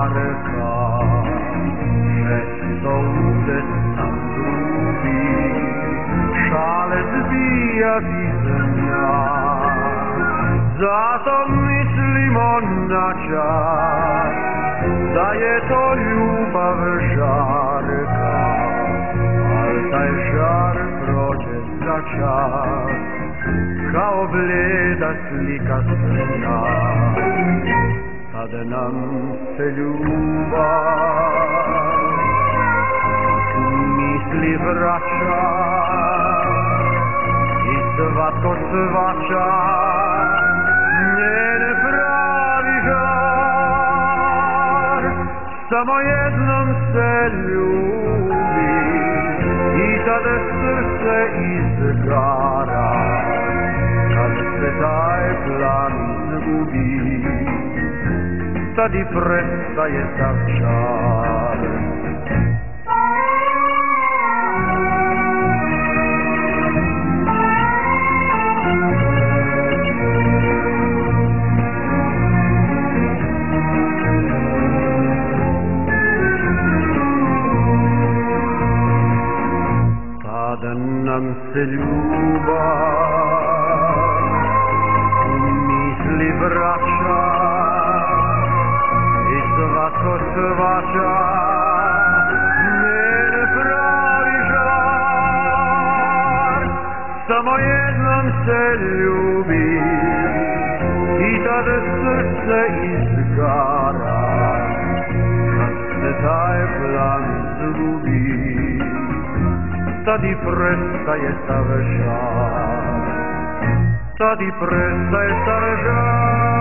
żarka, że sołce nam lubi, szale zbija dnia. Za to myślim on na czas, daje to ljubav žarka, al taj žar prođe za čas, kao bleda slika sna. Kad nam se ljubav u misli vraća i svatko svača njen pravi žar, samo jednom se ljubi i tad srce izgara, kad se taj plan izgubi, tad i prestaje sav čar. Kad nam se ljubav u misli vraća i svatko svača njen pravi žar, samo jednom se ljubi i tad srce izgara, kad se taj plan izgubi, tad i prestaje sav žar, tad i prestaje sav žar.